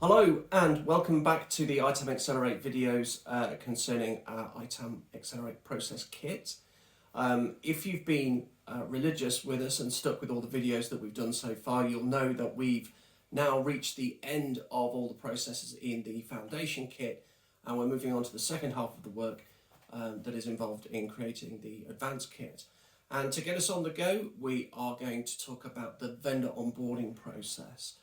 Hello and welcome back to the ITAM Accelerate videos concerning our ITAM Accelerate process kit. If you've been religious with us and stuck with all the videos that we've done so far, you'll know that we've now reached the end of all the processes in the foundation kit, and we're moving on to the second half of the work that is involved in creating the advanced kit. And to get us on the go, we are going to talk about the vendor onboarding process.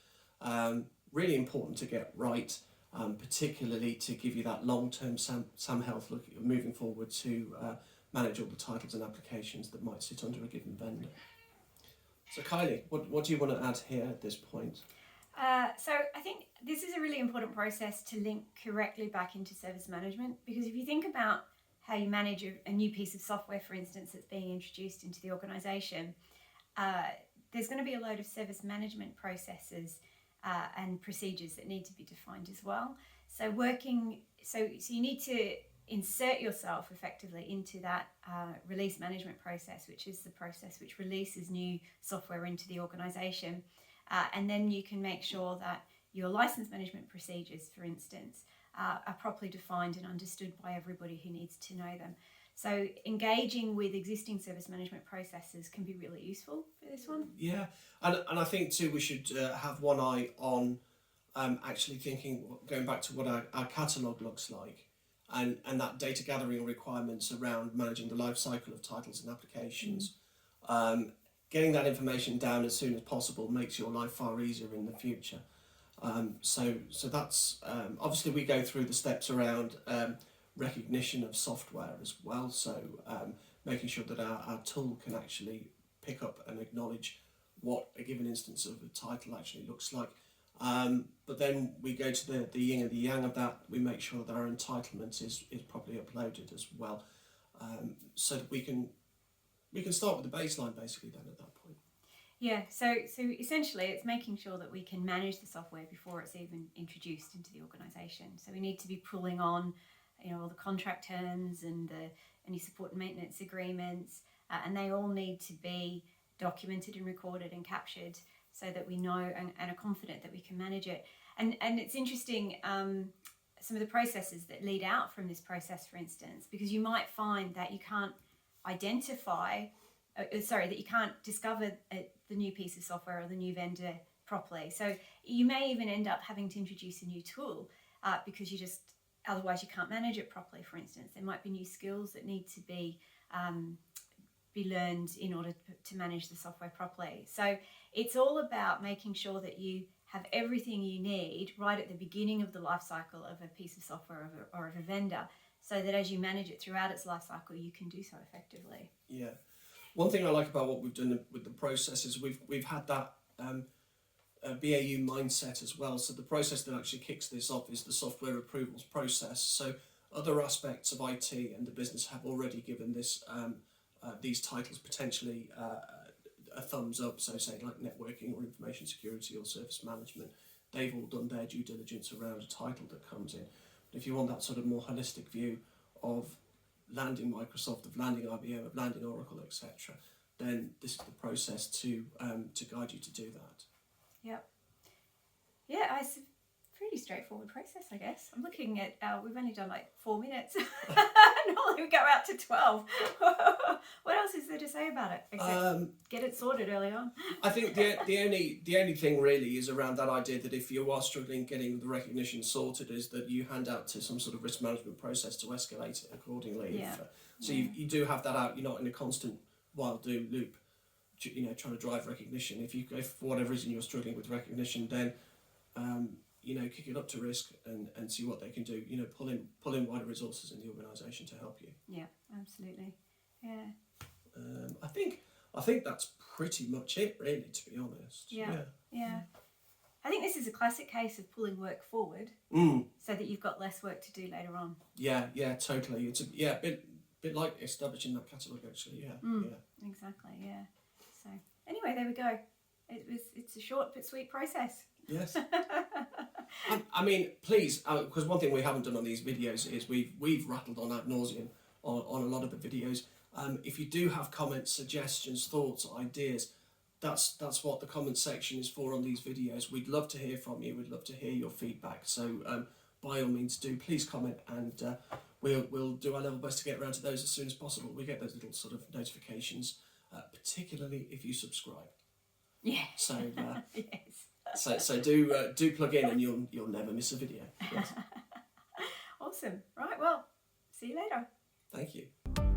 Really important to get right, particularly to give you that long-term SAM health look moving forward to manage all the titles and applications that might sit under a given vendor. So Kylie, what do you want to add here at this point? So I think this is a really important process to link correctly back into service management, because if you think about how you manage a new piece of software, for instance, that's being introduced into the organisation, there's going to be a load of service management processes and procedures that need to be defined as well. So you need to insert yourself effectively into that release management process, which is the process which releases new software into the organisation. And then you can make sure that your license management procedures, for instance, are properly defined and understood by everybody who needs to know them. So engaging with existing service management processes can be really useful for this one. Yeah, and I think too we should have one eye on actually thinking, going back to what our catalogue looks like, and that data gathering requirements around managing the life cycle of titles and applications. Getting that information down as soon as possible makes your life far easier in the future. So that's obviously we go through the steps around recognition of software as well, so making sure that our tool can actually pick up and acknowledge what a given instance of a title actually looks like. But then we go to the yin and the yang of that. We make sure that our entitlement is properly uploaded as well, so that we can start with the baseline basically then at that point. Yeah, so essentially it's making sure that we can manage the software before it's even introduced into the organisation. So we need to be pulling on all the contract terms and any support and maintenance agreements, and they all need to be documented and recorded and captured so that we know and are confident that we can manage it. And it's interesting, some of the processes that lead out from this process, for instance, because you might find that you can't that you can't discover the new piece of software or the new vendor properly. So you may even end up having to introduce a new tool because otherwise you can't manage it properly, for instance. There might be new skills that need to be learned in order to manage the software properly. So it's all about making sure that you have everything you need right at the beginning of the life cycle of a piece of software or of a vendor, so that as you manage it throughout its life cycle, you can do so effectively. Yeah. One thing I like about what we've done with the process is we've had that BAU mindset as well. So the process that actually kicks this off is the software approvals process. So other aspects of IT and the business have already given this these titles potentially a thumbs up. So say like networking or information security or service management, they've all done their due diligence around a title that comes in. But if you want that sort of more holistic view of landing Microsoft, of landing IBM, of landing Oracle, etc., then this is the process to guide you to do that. Yep. Yeah, it's a pretty straightforward process, I guess. I'm looking at, we've only done like 4 minutes. Normally we go out to 12. What else is there to say about it, except get it sorted early on? I think the only thing really is around that idea that if you are struggling getting the recognition sorted, is that you hand out to some sort of risk management process to escalate it accordingly. Yeah. So you do have that out. You're not in a constant while do loop, trying to drive recognition. If for whatever reason you're struggling with recognition, then kick it up to risk and see what they can do. Pull in wider resources in the organisation to help you. Yeah, absolutely. Yeah. I think that's pretty much it, really, to be honest. Yeah. I think this is a classic case of pulling work forward so that you've got less work to do later on. Yeah, totally. It's a bit like establishing that catalogue, actually. Yeah. Exactly. Yeah. So anyway, there we go. It's a short but sweet process. Yes. I mean, please, because one thing we haven't done on these videos is we've rattled on ad nauseum on a lot of the videos. If you do have comments, suggestions, thoughts, ideas, that's what the comment section is for on these videos. We'd love to hear from you. We'd love to hear your feedback. So by all means, please comment, and we'll do our level best to get around to those as soon as possible. We get those little sort of notifications, particularly if you subscribe. Yeah. So yes. so do plug in, and you'll never miss a video. Yes. Awesome. Right. Well, see you later. Thank you.